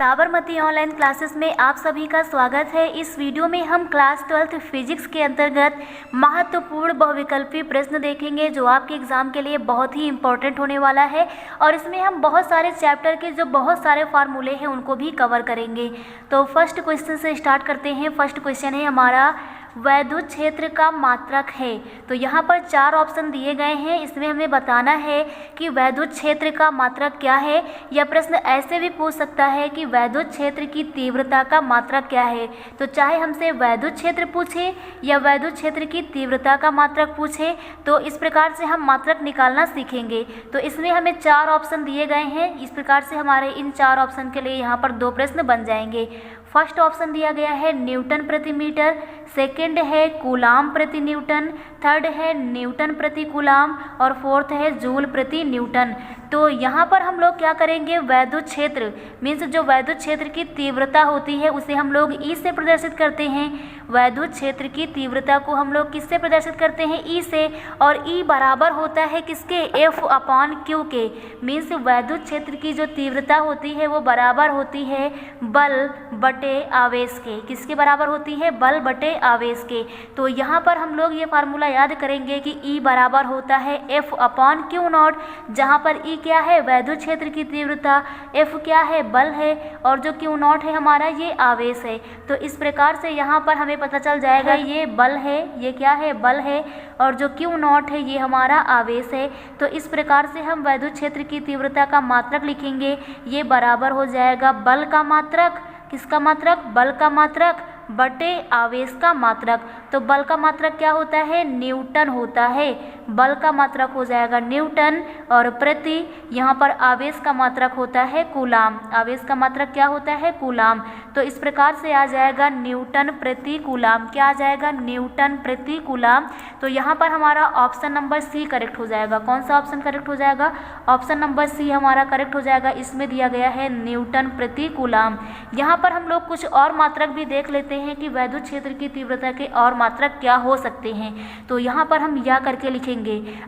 Sabarmati online classes में आप सभी का स्वागत है। इस वीडियो में हम क्लास 12th फिजिक्स के अंतर्गत महत्वपूर्ण बहुविकल्पी प्रश्न देखेंगे जो आपके एग्जाम के लिए बहुत ही इंपॉर्टेंट होने वाला है और इसमें हम बहुत सारे चैप्टर के जो बहुत सारे फार्मूले हैं उनको भी कवर करेंगे। तो फर्स्ट क्वेश्चन से स्टार्ट करते हैं। फर्स्ट क्वेश्चन है हमारा वैद्युत क्षेत्र का मात्रक है। तो यहाँ पर 4 ऑप्शन दिए गए हैं, इसमें हमें बताना है कि वैद्युत क्षेत्र का मात्रक क्या है। यह प्रश्न ऐसे भी पूछ सकता है कि वैद्युत क्षेत्र की तीव्रता का मात्रक क्या है। तो चाहे हमसे वैद्युत क्षेत्र पूछे या वैद्युत क्षेत्र की तीव्रता का मात्रक पूछे तो इस प्रकार से हम मात्रक निकालना सीखेंगे। तो इसमें हमें 4 ऑप्शन दिए गए हैं। इस प्रकार से हमारे इन 4 ऑप्शन के लिए यहाँ पर 2 प्रश्न बन जाएंगे। फर्स्ट ऑप्शन दिया गया है न्यूटन प्रति मीटर, सेकंड है कूलाम प्रति न्यूटन, थर्ड है न्यूटन प्रति कूलाम और फोर्थ है जूल प्रति न्यूटन। तो यहाँ पर हम लोग क्या करेंगे, वैद्युत क्षेत्र मीन्स जो वैद्युत क्षेत्र की तीव्रता होती है उसे हम लोग ई से प्रदर्शित करते हैं। वैद्युत क्षेत्र की तीव्रता को हम लोग किससे प्रदर्शित करते हैं, ई से। और ई बराबर होता है किसके, F/Q के। मीन्स वैद्युत क्षेत्र की जो तीव्रता होती है वो बराबर होती है बल बटे आवेश के। किसके बराबर होती है, बल बटे आवेश के। तो यहाँ पर हम लोग ये फार्मूला याद करेंगे कि ई बराबर होता है F/Q0, जहाँ पर ई क्या है, वैद्युत क्षेत्र की तीव्रता, F क्या है, बल है और जो Q0 है हमारा ये आवेश है। तो इस प्रकार से यहाँ पर हमें पता चल जाएगा ये बल है, ये क्या है, बल है और जो Q0 है ये हमारा आवेश है। तो इस प्रकार से हम वैद्युत क्षेत्र की तीव्रता का मात्रक लिखेंगे। ये बराबर हो जाएगा बल का मात्रक, किसका मात्रक, बल का मात्रक बटे आवेश का मात्रक। तो बल का मात्रक क्या होता है, न्यूटन होता है। बल का मात्रक हो जाएगा न्यूटन और प्रति यहाँ पर आवेश का मात्रक होता है कूलाम। आवेश का मात्रक क्या होता है, कूलाम। तो इस प्रकार से आ जाएगा न्यूटन प्रति कूलाम। क्या आ जाएगा, न्यूटन प्रति कूलाम। तो यहाँ पर हमारा ऑप्शन नंबर सी करेक्ट हो जाएगा। कौन सा ऑप्शन करेक्ट हो जाएगा, ऑप्शन नंबर सी हमारा करेक्ट हो जाएगा। इसमें दिया गया है न्यूटन प्रति कूलाम। यहाँ पर हम लोग कुछ और मात्रक भी देख लेते हैं कि वैद्युत क्षेत्र की तीव्रता के और मात्रक क्या हो सकते हैं। तो यहाँ पर हम या करके लिखेंगे।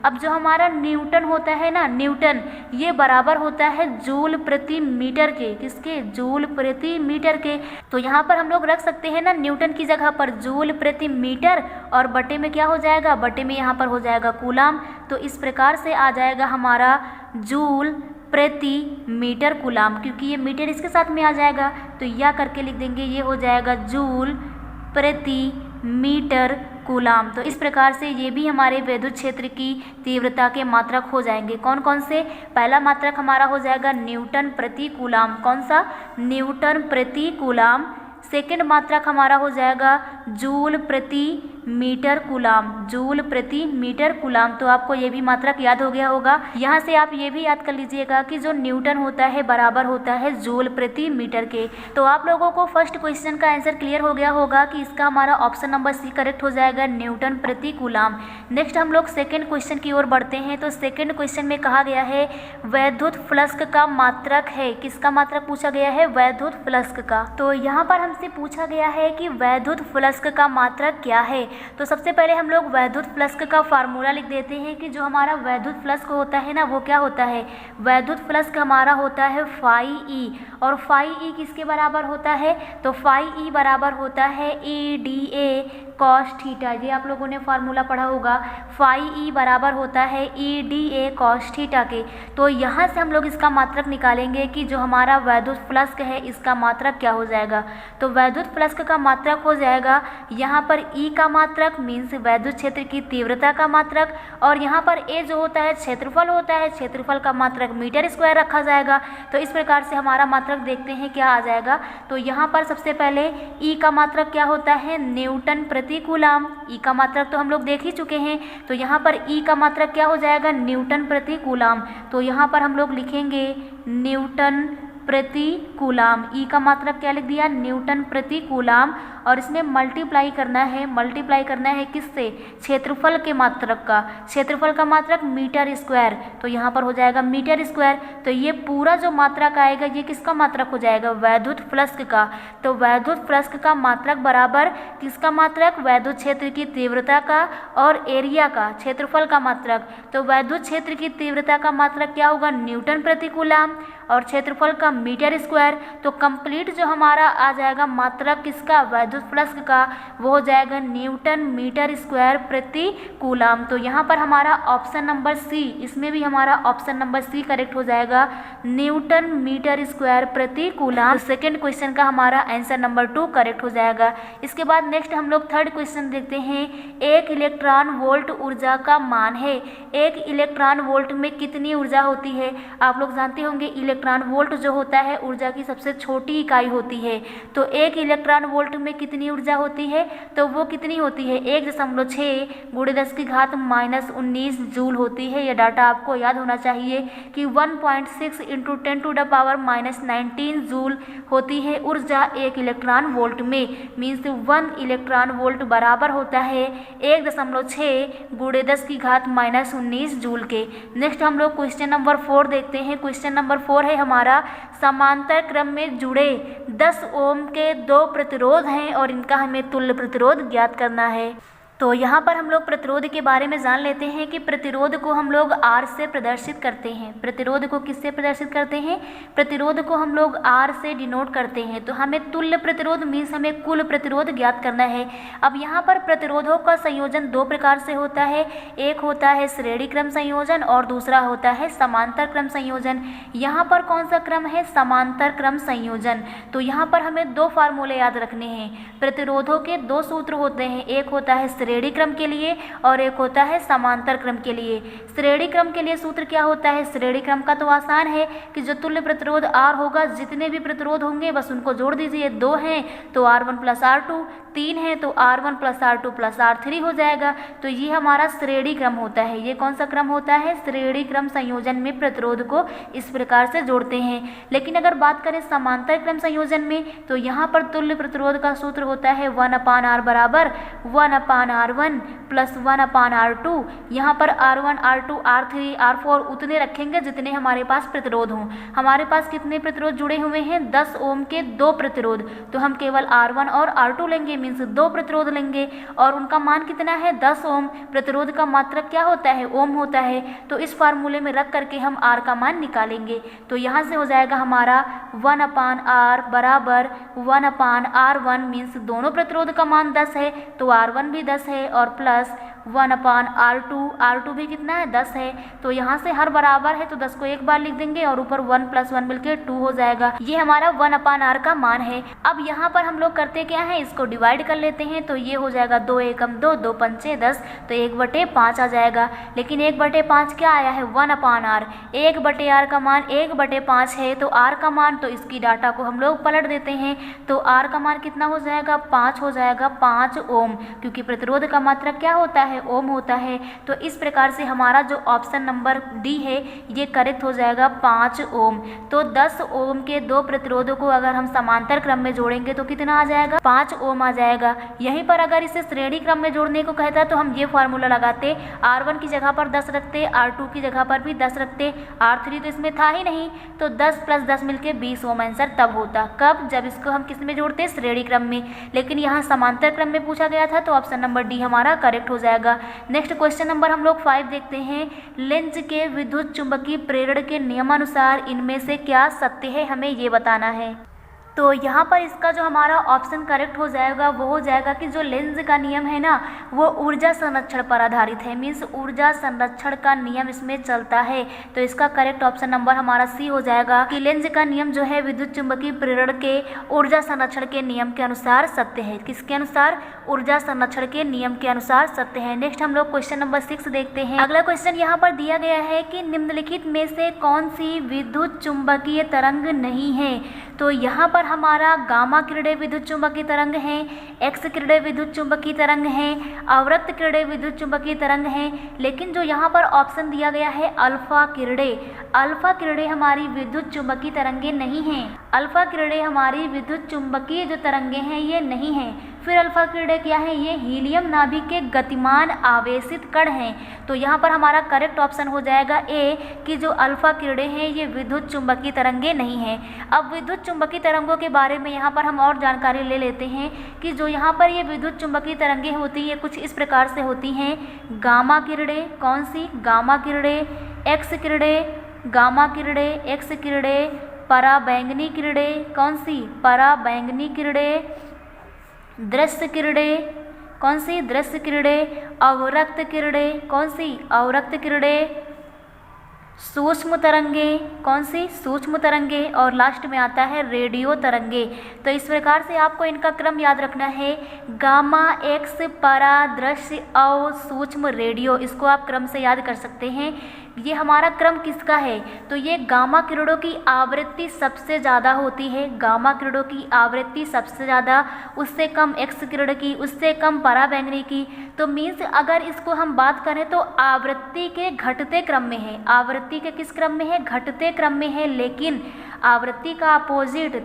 अब जो हमारा न्यूटन होता है ना, न्यूटन ये बराबर होता है जूल प्रति मीटर के। किसके, जूल प्रति मीटर के। तो यहाँ पर हम लोग रख सकते हैं ना न्यूटन की जगह पर जूल प्रति मीटर और बटे में क्या हो जाएगा, बटे में यहाँ पर हो जाएगा कूलाम। तो इस प्रकार से आ जाएगा हमारा जूल प्रति मीटर कूलाम, क्योंकि ये मीटर इसके साथ में आ जाएगा तो या करके लिख देंगे, ये हो जाएगा जूल प्रति मीटर कूलाम। तो इस प्रकार से ये भी हमारे वैद्युत क्षेत्र की तीव्रता के मात्रक हो जाएंगे। कौन कौन से, पहला मात्रक हमारा हो जाएगा न्यूटन प्रति कूलाम। कौन सा, न्यूटन प्रति कूलाम। सेकंड मात्रक हमारा हो जाएगा जूल प्रति मीटर कूलाम, जूल प्रति मीटर कूलाम। तो आपको ये भी मात्रक याद हो गया होगा। यहाँ से आप ये भी याद कर लीजिएगा कि जो न्यूटन होता है बराबर होता है जूल प्रति मीटर के। तो आप लोगों को फर्स्ट क्वेश्चन का आंसर क्लियर हो गया होगा कि इसका हमारा ऑप्शन नंबर सी करेक्ट हो जाएगा, न्यूटन प्रति कूलाम। नेक्स्ट हम लोग सेकेंड क्वेश्चन की ओर बढ़ते हैं। तो सेकेंड क्वेश्चन में कहा गया है वैद्युत फ्लक्स का मात्रक है। किसका मात्रक पूछा गया है, वैद्युत फ्लक्स का। तो यहाँ पर हमसे पूछा गया है कि वैद्युत फ्लक्स का मात्रक क्या है। तो सबसे पहले हम लोग वैद्युत फ्लक्स का फार्मूला लिख देते हैं कि जो हमारा वैद्युत फ्लक्स होता है ना वो क्या होता है, वैद्युत फ्लक्स हमारा होता है फाई ई। और फाई ई किसके बराबर होता है, तो फाई ई बराबर होता है EDA कॉस थीटा। ये आप लोगों ने फार्मूला पढ़ा होगा, फाई ई बराबर होता है EDA कॉस थीटा के। तो यहाँ से हम लोग इसका मात्रक निकालेंगे कि जो हमारा वैद्युत फ्लक्स है इसका मात्रक क्या हो जाएगा। तो वैद्युत फ्लक्स का मात्रक हो जाएगा यहाँ पर ई का मात्रक मीन्स वैद्युत क्षेत्र की तीव्रता का मात्रक, और यहाँ पर ए जो होता है क्षेत्रफल होता है, क्षेत्रफल का मात्रक मीटर स्क्वायर रखा जाएगा। तो इस प्रकार से हमारा मात्रक देखते हैं क्या आ जाएगा। तो यहाँ पर सबसे पहले ई का मात्रक क्या होता है, न्यूटन प्रति कूलाम। ई का मात्रक तो हम लोग देख ही चुके हैं। तो यहाँ पर ई का मात्रक क्या हो जाएगा, न्यूटन प्रति कूलाम। तो यहाँ पर हम लोग लिखेंगे न्यूटन प्रति कूलाम। ई का मात्रक क्या लिख दिया, न्यूटन प्रति कूलाम। और इसमें मल्टीप्लाई करना है किससे, क्षेत्रफल के मात्रक का। क्षेत्रफल का मात्रक मीटर स्क्वायर, तो यहाँ पर हो जाएगा मीटर स्क्वायर। तो ये पूरा जो मात्रक आएगा ये किसका मात्रक हो जाएगा, वैद्युत फ्लक्स का। तो वैद्युत फ्लक्स का मात्रक बराबर किसका मात्रक, वैद्युत क्षेत्र की तीव्रता का और एरिया का, क्षेत्रफल का मात्रक। तो वैद्युत क्षेत्र की तीव्रता का मात्रक क्या होगा, न्यूटन प्रति कूलाम। और क्षेत्रफल का मीटर स्क्वायर। तो कंप्लीट जो हमारा आ जाएगा मात्रक किसका, वैद्युत फ्लक्स का, वो हो जाएगा न्यूटन मीटर स्क्वायर प्रति कूलाम। तो यहाँ पर हमारा ऑप्शन नंबर सी, इसमें भी हमारा ऑप्शन नंबर सी करेक्ट हो जाएगा, न्यूटन मीटर स्क्वायर प्रति कूलाम। तो सेकेंड क्वेश्चन का हमारा आंसर नंबर 2 करेक्ट हो जाएगा। इसके बाद नेक्स्ट हम लोग थर्ड क्वेश्चन देखते हैं। एक इलेक्ट्रॉन वोल्ट ऊर्जा का मान है। एक इलेक्ट्रॉन वोल्ट में कितनी ऊर्जा होती है? आप लोग जानते होंगे इलेक्ट्रॉन वोल्ट जो होता है ऊर्जा की सबसे छोटी इकाई होती है। तो एक इलेक्ट्रॉन वोल्ट में कितनी ऊर्जा होती है? तो वो कितनी होती है, 1.6 × 10⁻⁻19 जूल होती है। यह डाटा आपको याद होना चाहिए कि 1.6 × 10⁻⁻19 जूल होती है ऊर्जा एक इलेक्ट्रॉन वोल्ट में। मीन्स 1 इलेक्ट्रॉन वोल्ट बराबर होता है 1.6 × 10⁻⁻19 जूल के। नेक्स्ट हम लोग क्वेश्चन नंबर 4 देखते हैं। क्वेश्चन नंबर 4 है हमारा, समांतर क्रम में जुड़े 10 ओम के 2 प्रतिरोध हैं और इनका हमें तुल्य प्रतिरोध ज्ञात करना है। तो यहाँ पर हम लोग प्रतिरोध के बारे में जान लेते हैं कि प्रतिरोध को हम लोग R से प्रदर्शित करते हैं। प्रतिरोध को किससे प्रदर्शित करते हैं? प्रतिरोध को हम लोग R से डिनोट करते हैं। तो हमें तुल्य प्रतिरोध मीन्स हमें कुल प्रतिरोध ज्ञात करना है। अब यहाँ पर प्रतिरोधों का संयोजन 2 प्रकार से होता है, एक होता है श्रेणी क्रम संयोजन और दूसरा होता है समांतर क्रम संयोजन। यहाँ पर कौन सा क्रम है? समांतर क्रम संयोजन। तो यहाँ पर हमें 2 फार्मूले याद रखने हैं। प्रतिरोधों के 2 सूत्र होते हैं, एक होता है श्रेणी क्रम के लिए और एक होता है समांतर क्रम के लिए। श्रेणी क्रम के लिए सूत्र क्या होता है? श्रेणी क्रम का तो आसान है कि जो तुल्य प्रतिरोध R होगा, जितने भी प्रतिरोध होंगे बस उनको जोड़ दीजिए। 2 हैं तो R1 + R2, 3 है तो R1 + R2 + R3 हो जाएगा। तो ये हमारा श्रेणी क्रम होता है। ये कौन सा क्रम होता है? श्रेणी क्रम संयोजन में प्रतिरोध को इस प्रकार से जोड़ते हैं। लेकिन अगर बात करें समांतर क्रम संयोजन में तो यहाँ पर तुल्य प्रतिरोध का सूत्र होता है 1/R बराबर 1/R1 + 1/R2। यहाँ पर R1, R2, R3, R4 उतने रखेंगे जितने हमारे पास प्रतिरोध हों। हमारे पास कितने प्रतिरोध जुड़े हुए हैं? 10 ओम के 2 प्रतिरोध। तो हम केवल R1 और R2 लेंगे, मीन्स 2 प्रतिरोध लेंगे और उनका मान कितना है? 10 ओम। प्रतिरोध का मात्रक क्या होता है? ओम होता है। तो इस फार्मूले में रख करके हम R का मान निकालेंगे। तो यहाँ से हो जाएगा हमारा 1/R बराबर 1/R1, मीन्स दोनों प्रतिरोध का मान 10 है तो R1 भी 10 है और प्लस 1/R2, R2 भी कितना है? 10 है। तो यहाँ से हर बराबर है तो 10 को एक बार लिख देंगे और ऊपर 1 + 1 मिलकर 2 हो जाएगा। ये हमारा 1/R का मान है। अब यहाँ पर हम लोग करते क्या है, इसको डिवाइड कर लेते हैं। तो ये हो जाएगा 2 एकम 2, 2 पंचे 10, तो 1/5 आ जाएगा। लेकिन 1/5 क्या आया है? 1/R। 1/R का मान 1/5 है तो R का मान, तो इसकी डाटा को हम लोग पलट देते हैं। तो R का मान कितना हो जाएगा? 5 हो जाएगा, 5 ओम, क्योंकि प्रतिरोध का मात्रक क्या होता है? ओम होता है। तो इस प्रकार से हमारा जो ऑप्शन नंबर डी है ये करेक्ट हो जाएगा 5 ओम। तो 10 ओम के 2 प्रतिरोधों को अगर हम समांतर क्रम में जोड़ेंगे तो कितना आ जाएगा? 5 ओम आ जाएगा। यहीं पर अगर इसे श्रेणी क्रम में जोड़ने को कहता है तो हम ये फार्मूला लगाते, R1 की जगह पर 10 रखते, R2 की जगह पर भी 10 रखते, R3 तो इसमें था ही नहीं, तो 10 + 10 मिलके 20 ओम आंसर तब होता। कब? जब इसको हम किस में जोड़ते? श्रेणी क्रम में। लेकिन यहाँ समांतर क्रम में पूछा गया था तो ऑप्शन नंबर डी हमारा करेक्ट हो जाएगा। नेक्स्ट क्वेश्चन नंबर हम लोग 5 देखते हैं। लेंज के विद्युत चुंबकीय प्रेरण के नियमानुसार इनमें से क्या सत्य है, हमें ये बताना है। तो यहाँ पर इसका जो हमारा ऑप्शन करेक्ट हो जाएगा वो हो जाएगा कि जो लेंज का नियम है ना वो ऊर्जा संरक्षण पर आधारित है। मीन्स ऊर्जा संरक्षण का नियम इसमें चलता है। तो इसका करेक्ट ऑप्शन नंबर हमारा सी हो जाएगा कि लेंज का नियम जो है विद्युत चुंबकीय प्रेरण के ऊर्जा संरक्षण के नियम के अनुसार सत्य है। किसके अनुसार? ऊर्जा संरक्षण के नियम के अनुसार सत्य है। नेक्स्ट हम लोग क्वेश्चन नंबर 6 देखते हैं। अगला क्वेश्चन यहाँ पर दिया गया है कि निम्नलिखित में से कौन सी विद्युत चुंबकीय तरंग नहीं है। तो यहाँ पर हमारा गामा किरणें विद्युत चुंबकीय तरंग हैं, एक्स किरणें विद्युत चुंबकीय तरंग हैं, अवृत्त किरणें विद्युत चुंबकीय तरंग हैं। लेकिन जो यहाँ पर ऑप्शन दिया गया है अल्फा किरणें, अल्फा किरणें हमारी विद्युत चुंबकीय तरंगे नहीं हैं। अल्फा किरणें हमारी विद्युत चुंबकीय जो तरंगे हैं ये नहीं हैं। फिर अल्फा किरणें क्या है? ये हीलियम नाभिक के गतिमान आवेशित कण हैं। तो यहाँ पर हमारा करेक्ट ऑप्शन हो जाएगा ए कि जो अल्फा किरणें हैं ये विद्युत चुंबकीय तरंगे नहीं हैं। अब विद्युत चुंबकीय तरंगों के बारे में यहाँ पर हम और जानकारी ले लेते हैं कि जो यहाँ पर ये विद्युत चुंबकीय तरंगे होती हैं कुछ इस प्रकार से होती हैं। गामा किरणें, कौन सी? गामा किरणें, एक्स किरणें, गामा किरणें, एक्स किरणें, पराबैंगनी किरणें, कौन सी? पराबैंगनी किरणें, दृश्य किरणें, कौन सी? दृश्य किरणें, अवरक्त किरणें, कौन सी? अवरक्त किरणें, सूक्ष्म तरंगे, कौन सी? सूक्ष्म तरंगे, और लास्ट में आता है रेडियो तरंगे। तो इस प्रकार से आपको इनका क्रम याद रखना है, गामा, एक्स, परा, दृश्य, अव, सूक्ष्म, रेडियो, इसको आप क्रम से याद कर सकते हैं। ये हमारा क्रम किसका है? तो ये गामा किरणों की आवृत्ति सबसे ज़्यादा होती है, गामा किरणों की आवृत्ति सबसे ज़्यादा, उससे कम एक्स किरण की, उससे कम पराबैंगनी की। तो मीन्स अगर इसको हम बात करें तो आवृत्ति के घटते क्रम में है, आवृत्ति के किस क्रम में है? घटते क्रम में है। लेकिन आवृत्ति का अपोजिट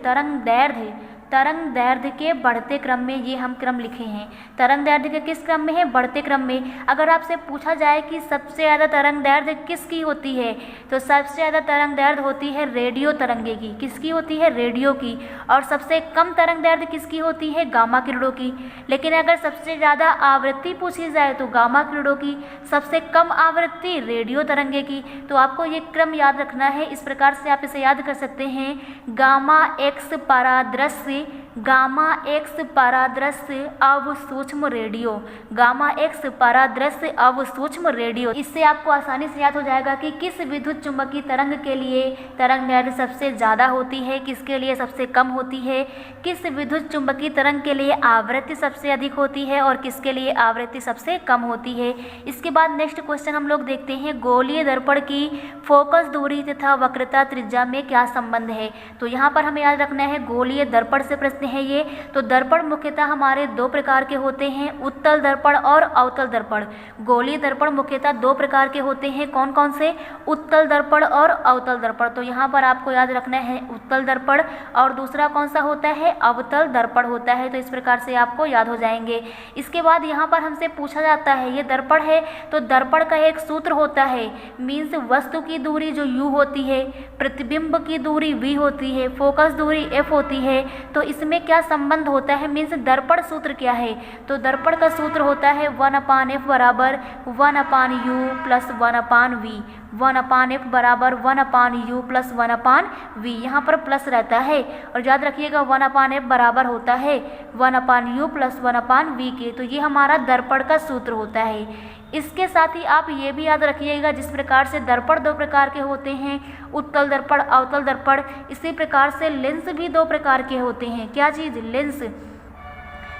तरंग दैर्ध्य के बढ़ते क्रम में ये हम क्रम लिखे हैं। तरंग दैर्ध्य के किस क्रम में है? बढ़ते क्रम में। अगर आपसे पूछा जाए कि सबसे ज़्यादा तरंग दैर्ध्य किसकी होती है, तो सबसे ज़्यादा तरंग दैर्ध्य होती है रेडियो तरंगे की। किसकी होती है? रेडियो की। और सबसे कम तरंग दैर्ध्य किसकी होती है? गामा किरणों की। लेकिन अगर सबसे ज़्यादा आवृत्ति पूछी जाए तो गामा किरणों की, सबसे कम आवृत्ति रेडियो तरंगे की। तो आपको ये क्रम याद रखना है। इस प्रकार से आप इसे याद कर सकते हैं, गामा एक्स परादृश्य, गामा एक्स परादृश्य अव सूक्ष्म रेडियो, गामा एक्स परादृश्य अव सूक्ष्म रेडियो। इससे आपको आसानी से याद हो जाएगा कि किस विद्युत चुम्बकीय तरंग के लिए तरंग दैर्ध्य सबसे ज़्यादा होती है, किसके लिए सबसे कम होती है, किस विद्युत चुम्बकीय तरंग के लिए आवृत्ति सबसे अधिक होती है और किसके लिए आवृत्ति सबसे कम होती है। इसके बाद नेक्स्ट क्वेश्चन हम लोग देखते हैं, गोलीय दर्पण की फोकस दूरी तथा वक्रता त्रिज्या में क्या संबंध है। तो यहाँ पर हमें याद रखना है, गोलीय दर्पण से प्रश्न है ये। तो दर्पण मुख्यतः हमारे दो प्रकार के होते हैं, उत्तल दर्पण और अवतल दर्पण। गोलीय दर्पण मुख्यतः दो प्रकार के होते हैं, कौन कौन से? उत्तल दर्पण और अवतल दर्पण। तो यहाँ पर आपको याद रखना है उत्तल दर्पण, और दूसरा कौन सा होता है? अवतल दर्पण होता है। तो इस प्रकार से आपको याद हो जाएंगे। इसके बाद यहाँ पर हमसे पूछा जाता है, ये दर्पण है तो दर्पण का एक सूत्र होता है, मीन्स वस्तु की दूरी जो u होती है, प्रतिबिंब की दूरी v होती है, फोकस दूरी f होती है। तो इसमें क्या संबंध होता है, मीन्स दर्पण सूत्र क्या है? तो दर्पण का सूत्र होता है 1/f बराबर 1/u प्लस 1/v, 1/f बराबर 1/u प्लस 1/v। यहाँ पर प्लस रहता है, और याद रखिएगा 1/f बराबर होता है 1/u प्लस 1/v के। तो ये हमारा दर्पण का सूत्र होता है। इसके साथ ही आप ये भी याद रखिएगा, जिस प्रकार से दर्पण दो प्रकार के होते हैं, उत्तल दर्पण, अवतल दर्पण, इसी प्रकार से लेंस भी दो प्रकार के होते हैं। क्या चीज़? लेंस।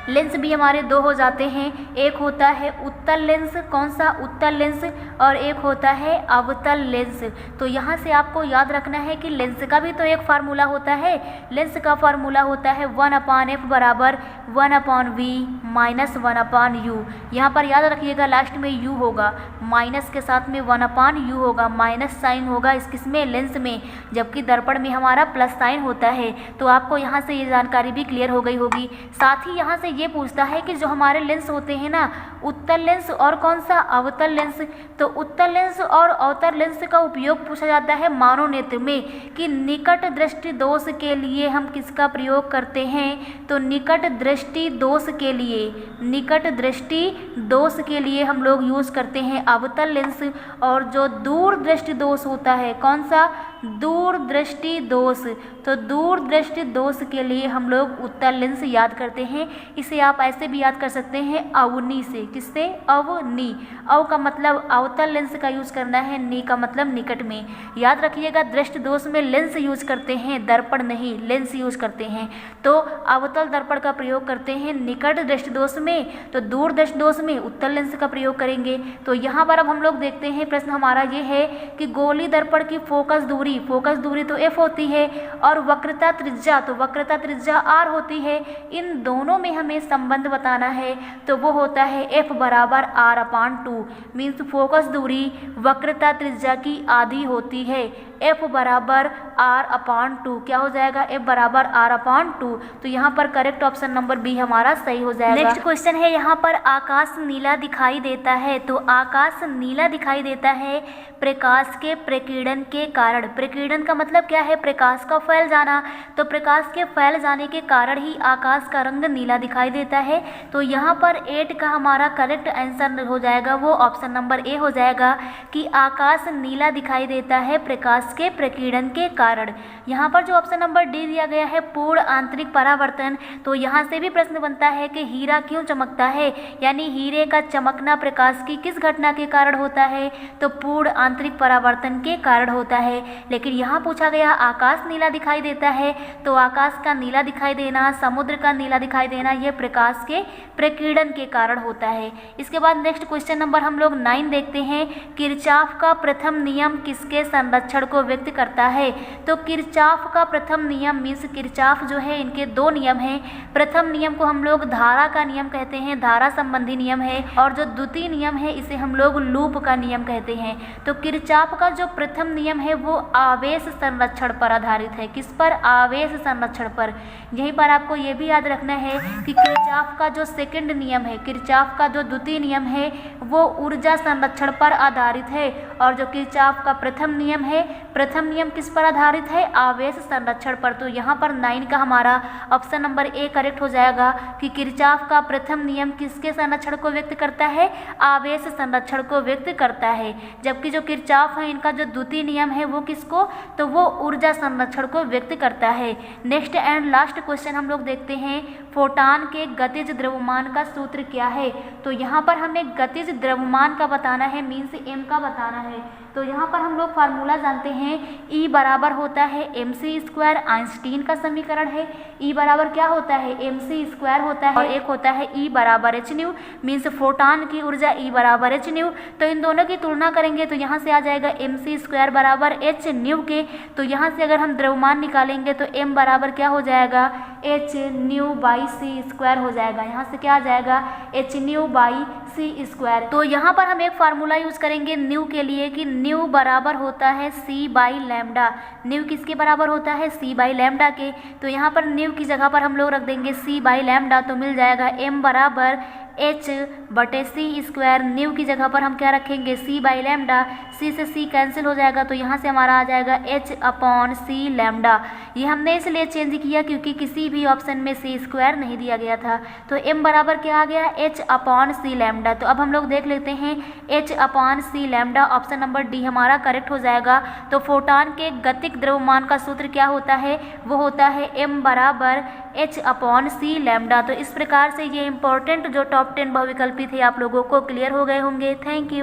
लेंस भी हमारे दो हो जाते हैं, एक होता है उत्तल लेंस, कौन सा? उत्तल लेंस, और एक होता है अवतल लेंस। तो यहाँ से आपको याद रखना है कि लेंस का भी तो एक फार्मूला होता है। लेंस का फार्मूला होता है 1/f बराबर 1/v माइनस 1/u। यहाँ पर याद रखिएगा लास्ट में u होगा, माइनस के साथ में 1/u होगा, माइनस साइन होगा इस किसमें? लेंस में, जबकि दर्पण में हमारा प्लस साइन होता है। तो आपको यहाँ से ये जानकारी भी क्लियर हो गई होगी। साथ ही यहाँ से ये पूछता है कि जो हमारे लेंस होते हैं ना, उत्तल लेंस और कौन सा? अवतल लेंस। तो उत्तल लेंस और अवतल लेंस का उपयोग पूछा जाता है मानोनेत्र में, कि निकट दृष्टि दोष के लिए हम किसका प्रयोग करते हैं? तो निकट दृष्टि दोष के लिए, निकट दृष्टि दोष के लिए हम लोग यूज़ करते हैं अवतल लेंस। और जो दूर दृष्टि दोष होता है, कौन सा? दूर दृष्टि दोष। तो दूर दृष्टि दोष के लिए हम लोग उत्तल लेंस याद करते हैं। इसे आप ऐसे भी याद कर सकते हैं अवनी से। किससे? अवनी। अव का मतलब अवतल लेंस का यूज़ करना है, नी का मतलब निकट में। याद रखिएगा दृष्टि दोष में लेंस यूज करते हैं, दर्पण नहीं, लेंस यूज करते हैं। तो अवतल दर्पण का प्रयोग करते हैं निकट दृष्टि दोष में, तो दूर दृष्टि दोष में उत्तल लेंस का प्रयोग करेंगे। तो यहाँ पर अब हम लोग देखते हैं, प्रश्न हमारा ये है कि गोली दर्पण की फोकस दूरी तो f होती है, और वक्रता त्रिज्या, तो वक्रता त्रिज्या r होती है। इन दोनों में हमें संबंध बताना है, तो वो होता है f बराबर r/2, मीन्स फोकस दूरी वक्रता त्रिज्या की आधी होती है। f बराबर r/2 क्या हो जाएगा? f बराबर r/2। तो यहाँ पर करेक्ट ऑप्शन नंबर बी हमारा सही हो जाएगा। नेक्स्ट क्वेश्चन है, यहाँ पर आकाश नीला दिखाई देता है। तो आकाश नीला दिखाई देता है प्रकाश के प्रकीर्णन के कारण। प्रकीर्णन का मतलब क्या है? प्रकाश का फैल जाना। तो प्रकाश के फैल जाने के कारण ही आकाश का रंग नीला दिखाई देता है। तो यहाँ पर 8 का हमारा करेक्ट आंसर हो जाएगा, वो ऑप्शन नंबर ए हो जाएगा कि आकाश नीला दिखाई देता है प्रकाश प्रकाश के प्रकीर्णन के कारण। यहाँ पर जो ऑप्शन नंबर डी दिया गया है पूर्ण आंतरिक परावर्तन, तो यहाँ से भी प्रश्न बनता है कि हीरा क्यों चमकता है, यानी हीरे का चमकना प्रकाश की किस घटना के कारण होता है, तो पूर्ण आंतरिक परावर्तन के कारण होता है। लेकिन यहाँ पूछा गया आकाश नीला दिखाई देता है, तो आकाश का नीला दिखाई देना, समुद्र का नीला दिखाई देना, यह प्रकाश के प्रकीर्णन के कारण होता है। इसके बाद नेक्स्ट क्वेश्चन नंबर हम लोग 9 देखते हैं। किरचॉफ का प्रथम नियम किसके संरक्षण को व्यक्त करता है, तो किरचॉफ का प्रथम नियम मीन्स किरचॉफ जो है इनके 2 नियम हैं। प्रथम नियम को हम लोग धारा का नियम कहते हैं, धारा संबंधी नियम है, और जो द्वितीय नियम है इसे हम लोग लूप का नियम कहते हैं। तो किरचॉफ का जो प्रथम नियम है वो आवेश संरक्षण पर आधारित है। किस पर? आवेश संरक्षण पर। यहीं पर आपको ये भी याद रखना है कि किरचॉफ का जो सेकंड नियम है, किरचॉफ का जो द्वितीय नियम है वो ऊर्जा संरक्षण पर आधारित है, और जो किरचॉफ का प्रथम नियम है, प्रथम नियम किस पर आधारित है? आवेश संरक्षण पर। तो यहाँ पर 9 का हमारा ऑप्शन नंबर ए करेक्ट हो जाएगा कि किरचॉफ का प्रथम नियम किसके संरक्षण को व्यक्त करता है? आवेश संरक्षण को व्यक्त करता है। जबकि जो किरचॉफ है इनका जो द्वितीय नियम है वो किसको? तो वो ऊर्जा संरक्षण को व्यक्त करता है। नेक्स्ट एंड लास्ट क्वेश्चन हम लोग देखते हैं, फोटॉन के गतिज द्रव्यमान का सूत्र क्या है। तो यहाँ पर हमें गतिज द्रव्यमान का बताना है, मीन्स एम का बताना है। तो यहाँ पर हम लोग फार्मूला जानते हैं, E बराबर होता है mc², आइंस्टीन का समीकरण है। E बराबर क्या होता है? mc² होता है, और एक होता है E बराबर hν, मीन्स फोटॉन की ऊर्जा E बराबर hν। तो इन दोनों की तुलना करेंगे तो यहाँ से आ जाएगा mc² बराबर hν के। तो यहाँ से अगर हम द्रव्यमान निकालेंगे तो m बराबर क्या हो जाएगा? hν/c² हो जाएगा। यहाँ से क्या आ जाएगा? hν/c²। तो यहाँ पर हम एक फार्मूला यूज करेंगे न्यू के लिए कि न्यू बराबर होता है c/λ। न्यू किसके बराबर होता है? c/λ के। तो यहाँ पर न्यू की जगह पर हम लोग रख देंगे c/λ, तो मिल जाएगा m बराबर h/c²। न्यू की जगह पर हम क्या रखेंगे? c/λ। c से c कैंसिल हो जाएगा, तो यहाँ से हमारा आ जाएगा h/c⁻। ये हमने इसलिए चेंज किया क्योंकि किसी भी ऑप्शन में c² नहीं दिया गया था। तो m बराबर क्या आ गया? h/c⁻। तो अब हम लोग देख लेते हैं, h/c⁻, ऑप्शन नंबर डी हमारा करेक्ट हो जाएगा। तो फोटॉन के गतिज द्रव्यमान का सूत्र क्या होता है? वो होता है m बराबर h/c⁻। तो इस प्रकार से ये इंपॉर्टेंट जो टॉप 10 बहुविकल्पी थे आप लोगों को क्लियर हो गए होंगे। Thank you.